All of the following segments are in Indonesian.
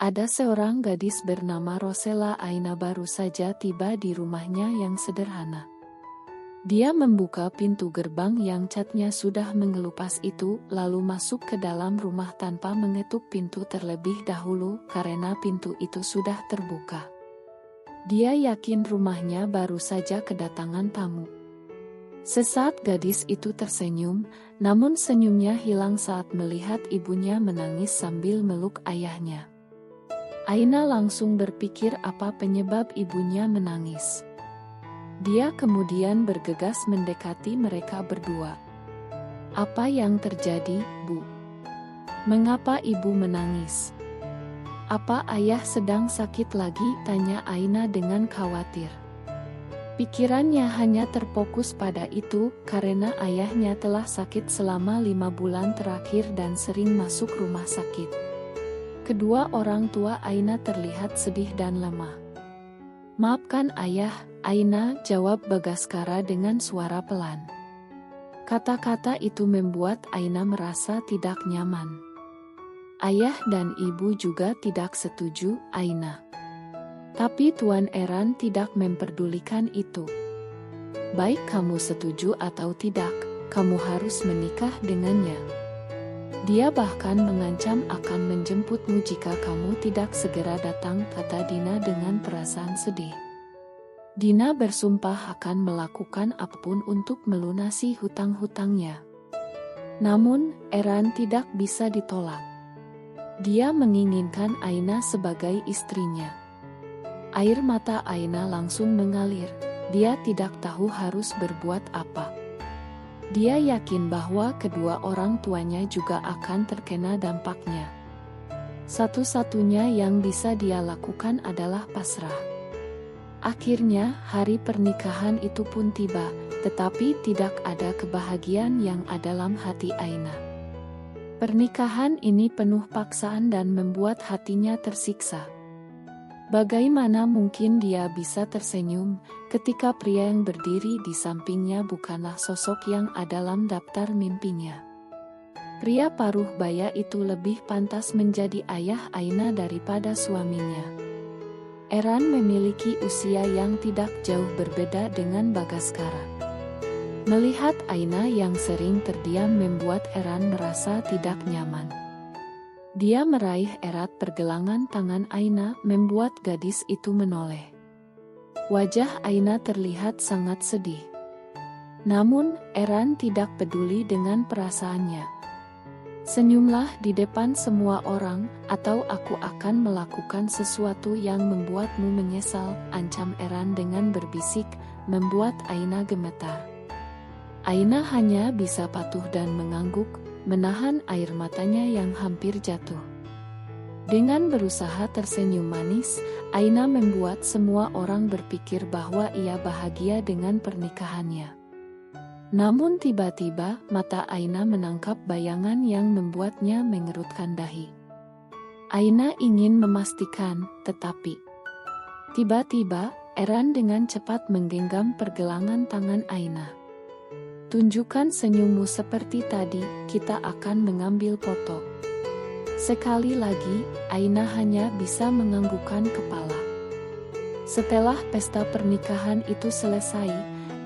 Ada seorang gadis bernama Rosella Aina baru saja tiba di rumahnya yang sederhana. Dia membuka pintu gerbang yang catnya sudah mengelupas itu, lalu masuk ke dalam rumah tanpa mengetuk pintu terlebih dahulu karena pintu itu sudah terbuka. Dia yakin rumahnya baru saja kedatangan tamu. Sesaat gadis itu tersenyum, namun senyumnya hilang saat melihat ibunya menangis sambil meluk ayahnya. Aina langsung berpikir apa penyebab ibunya menangis. Dia kemudian bergegas mendekati mereka berdua. "Apa yang terjadi, Bu? Mengapa ibu menangis? Apa ayah sedang sakit lagi?" tanya Aina dengan khawatir. Pikirannya hanya terfokus pada itu karena ayahnya telah sakit selama 5 bulan terakhir dan sering masuk rumah sakit. Kedua orang tua Aina terlihat sedih dan lemah. "Maafkan ayah, Aina," jawab Bagaskara dengan suara pelan. Kata-kata itu membuat Aina merasa tidak nyaman. Ayah dan ibu juga tidak setuju, Aina. Tapi Tuan Eran tidak memperdulikan itu. "Baik kamu setuju atau tidak, kamu harus menikah dengannya. Dia bahkan mengancam akan menjemputmu jika kamu tidak segera datang," kata Dina dengan perasaan sedih. Dina bersumpah akan melakukan apapun untuk melunasi hutang-hutangnya. Namun, Eran tidak bisa ditolak. Dia menginginkan Aina sebagai istrinya. Air mata Aina langsung mengalir. Dia tidak tahu harus berbuat apa. Dia yakin bahwa kedua orang tuanya juga akan terkena dampaknya. Satu-satunya yang bisa dia lakukan adalah pasrah. Akhirnya, hari pernikahan itu pun tiba, tetapi tidak ada kebahagiaan yang ada dalam hati Aina. Pernikahan ini penuh paksaan dan membuat hatinya tersiksa. Bagaimana mungkin dia bisa tersenyum ketika pria yang berdiri di sampingnya bukanlah sosok yang ada dalam daftar mimpinya? Pria paruh baya itu lebih pantas menjadi ayah Aina daripada suaminya. Eran memiliki usia yang tidak jauh berbeda dengan Bagaskara. Melihat Aina yang sering terdiam membuat Eran merasa tidak nyaman. Dia meraih erat pergelangan tangan Aina, membuat gadis itu menoleh. Wajah Aina terlihat sangat sedih. Namun, Eran tidak peduli dengan perasaannya. "Senyumlah di depan semua orang, atau aku akan melakukan sesuatu yang membuatmu menyesal," ancam Eran dengan berbisik, membuat Aina gemetar. Aina hanya bisa patuh dan mengangguk, menahan air matanya yang hampir jatuh. Dengan berusaha tersenyum manis, Aina membuat semua orang berpikir bahwa ia bahagia dengan pernikahannya. Namun tiba-tiba mata Aina menangkap bayangan yang membuatnya mengerutkan dahi. Aina ingin memastikan, tetapi tiba-tiba Eran dengan cepat menggenggam pergelangan tangan Aina. "Tunjukkan senyummu seperti tadi, kita akan mengambil foto." Sekali lagi, Aina hanya bisa menganggukkan kepala. Setelah pesta pernikahan itu selesai,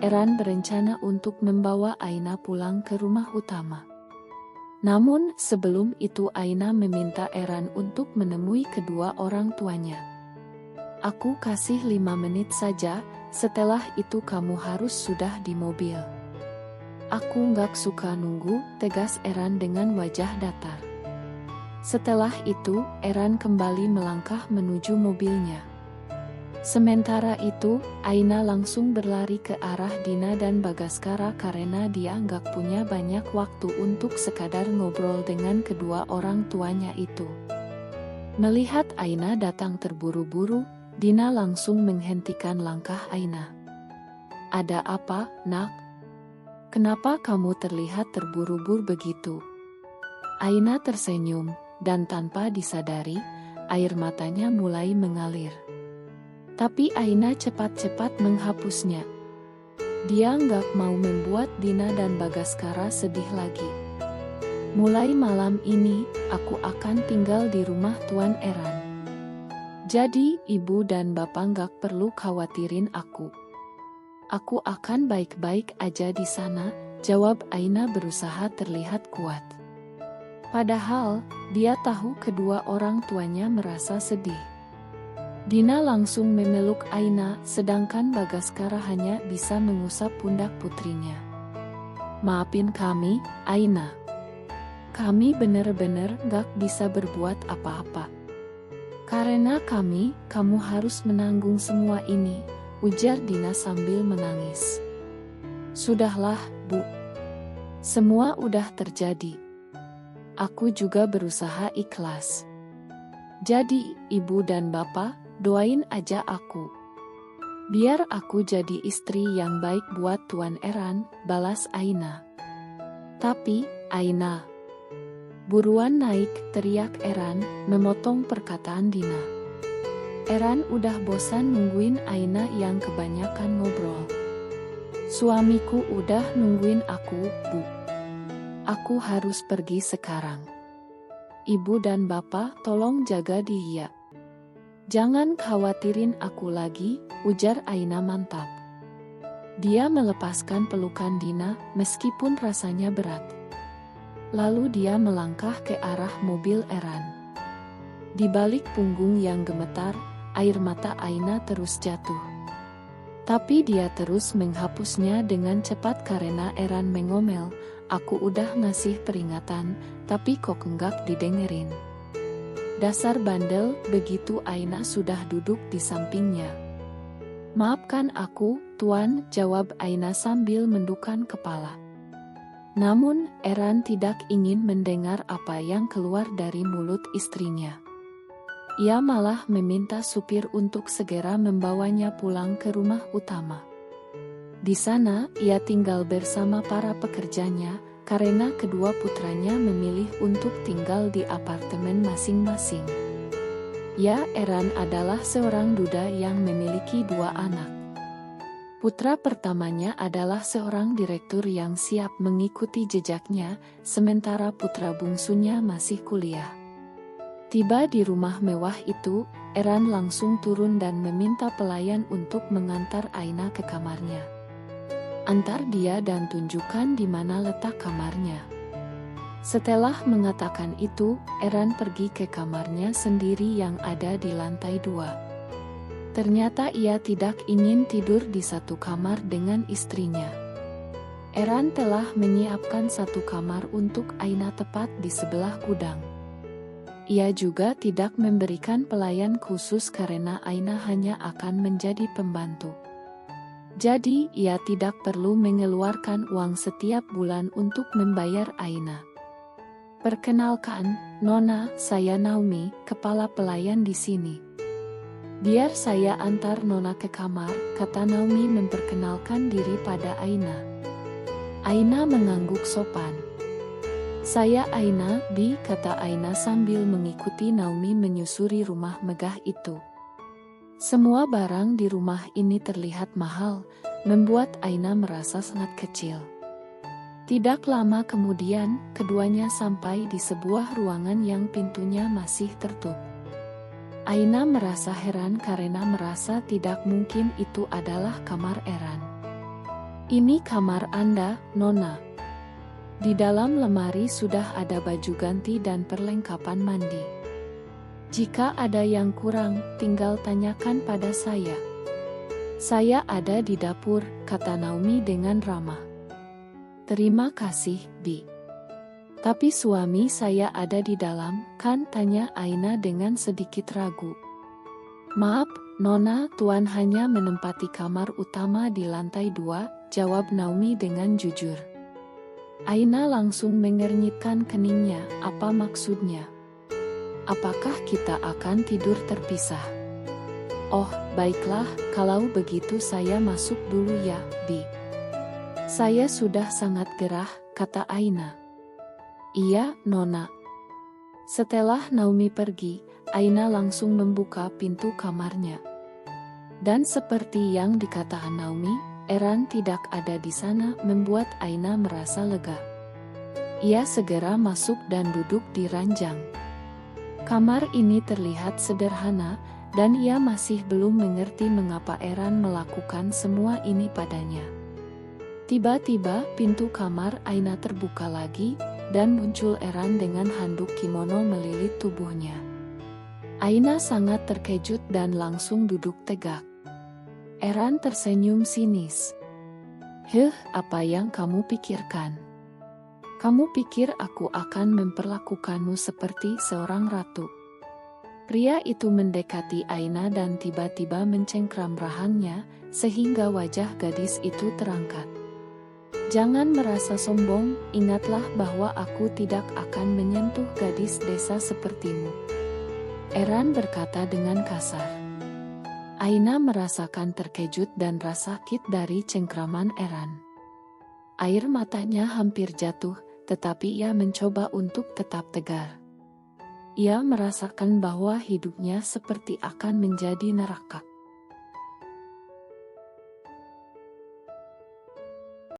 Eran berencana untuk membawa Aina pulang ke rumah utama. Namun, sebelum itu Aina meminta Eran untuk menemui kedua orang tuanya. "Aku kasih 5 menit saja, setelah itu kamu harus sudah di mobil." "Aku nggak suka nunggu," tegas Eran dengan wajah datar. Setelah itu, Eran kembali melangkah menuju mobilnya. Sementara itu, Aina langsung berlari ke arah Dina dan Bagaskara karena dia nggak punya banyak waktu untuk sekadar ngobrol dengan kedua orang tuanya itu. Melihat Aina datang terburu-buru, Dina langsung menghentikan langkah Aina. "Ada apa, Nak? Kenapa kamu terlihat terburu-buru begitu?" Aina tersenyum, dan tanpa disadari, air matanya mulai mengalir. Tapi Aina cepat-cepat menghapusnya. Dia nggak mau membuat Dina dan Bagaskara sedih lagi. "Mulai malam ini, aku akan tinggal di rumah Tuan Eran. Jadi, ibu dan bapak nggak perlu khawatirin aku. Aku akan baik-baik aja di sana, jawab Aina berusaha terlihat kuat. Padahal, dia tahu kedua orang tuanya merasa sedih. Dina langsung memeluk Aina, sedangkan Bagaskara hanya bisa mengusap pundak putrinya. Maafin kami, Aina. Kami bener-bener gak bisa berbuat apa-apa. Karena kamu harus menanggung semua ini, ujar Dina sambil menangis. Sudahlah, Bu. Semua udah terjadi. Aku juga berusaha ikhlas. Jadi, ibu dan bapak, doain aja aku. Biar aku jadi istri yang baik buat Tuan Eran, balas Aina. Tapi, Aina. Buruan naik, teriak Eran, memotong perkataan Dina. Eran udah bosan nungguin Aina yang kebanyakan ngobrol. Suamiku udah nungguin aku, Bu. Aku harus pergi sekarang. Ibu dan bapak tolong jaga dia. Jangan khawatirin aku lagi, ujar Aina mantap. Dia melepaskan pelukan Dina meskipun rasanya berat. Lalu dia melangkah ke arah mobil Eran. Di balik punggung yang gemetar, air mata Aina terus jatuh. Tapi dia terus menghapusnya dengan cepat karena Eran mengomel, aku udah ngasih peringatan, tapi kok enggak didengerin. Dasar bandel, begitu Aina sudah duduk di sampingnya. Maafkan aku, Tuan, jawab Aina sambil menundukkan kepala. Namun, Eran tidak ingin mendengar apa yang keluar dari mulut istrinya. Ia malah meminta supir untuk segera membawanya pulang ke rumah utama. Di sana, ia tinggal bersama para pekerjanya, karena kedua putranya memilih untuk tinggal di apartemen masing-masing. Ya, Eran adalah seorang duda yang memiliki 2 anak. Putra pertamanya adalah seorang direktur yang siap mengikuti jejaknya, sementara putra bungsunya masih kuliah. Tiba di rumah mewah itu, Eran langsung turun dan meminta pelayan untuk mengantar Aina ke kamarnya. Antar dia dan tunjukkan di mana letak kamarnya. Setelah mengatakan itu, Eran pergi ke kamarnya sendiri yang ada di lantai 2. Ternyata ia tidak ingin tidur di satu kamar dengan istrinya. Eran telah menyiapkan satu kamar untuk Aina tepat di sebelah gudang. Ia juga tidak memberikan pelayan khusus karena Aina hanya akan menjadi pembantu. Jadi, ia tidak perlu mengeluarkan uang setiap bulan untuk membayar Aina. Perkenalkan, Nona, saya Naomi, kepala pelayan di sini. Biar saya antar Nona ke kamar, kata Naomi memperkenalkan diri pada Aina. Aina mengangguk sopan. Saya Aina, Bi, kata Aina sambil mengikuti Naomi menyusuri rumah megah itu. Semua barang di rumah ini terlihat mahal, membuat Aina merasa sangat kecil. Tidak lama kemudian, keduanya sampai di sebuah ruangan yang pintunya masih tertutup. Aina merasa heran karena merasa tidak mungkin itu adalah kamar Eran. Ini kamar Anda, Nona. Di dalam lemari sudah ada baju ganti dan perlengkapan mandi. Jika ada yang kurang, tinggal tanyakan pada saya. Saya ada di dapur, kata Naomi dengan ramah. Terima kasih, Bi. Tapi suami saya ada di dalam, kan, tanya Aina dengan sedikit ragu. Maaf, Nona, Tuan hanya menempati kamar utama di lantai 2, jawab Naomi dengan jujur. Aina langsung mengernyitkan keningnya, apa maksudnya? Apakah kita akan tidur terpisah? Oh, baiklah, kalau begitu saya masuk dulu ya, Bi. Saya sudah sangat gerah, kata Aina. Iya, Nona. Setelah Naomi pergi, Aina langsung membuka pintu kamarnya. Dan seperti yang dikatakan Naomi, Eran tidak ada di sana membuat Aina merasa lega. Ia segera masuk dan duduk di ranjang. Kamar ini terlihat sederhana, dan ia masih belum mengerti mengapa Eran melakukan semua ini padanya. Tiba-tiba pintu kamar Aina terbuka lagi, dan muncul Eran dengan handuk kimono melilit tubuhnya. Aina sangat terkejut dan langsung duduk tegak. Eran tersenyum sinis. Apa yang kamu pikirkan? Kamu pikir aku akan memperlakukanmu seperti seorang ratu?" Pria itu mendekati Aina dan tiba-tiba mencengkram rahangnya, sehingga wajah gadis itu terangkat. "Jangan merasa sombong, ingatlah bahwa aku tidak akan menyentuh gadis desa sepertimu," Eran berkata dengan kasar. Aina merasakan terkejut dan rasa sakit dari cengkraman Eran. Air matanya hampir jatuh, tetapi ia mencoba untuk tetap tegar. Ia merasakan bahwa hidupnya seperti akan menjadi neraka.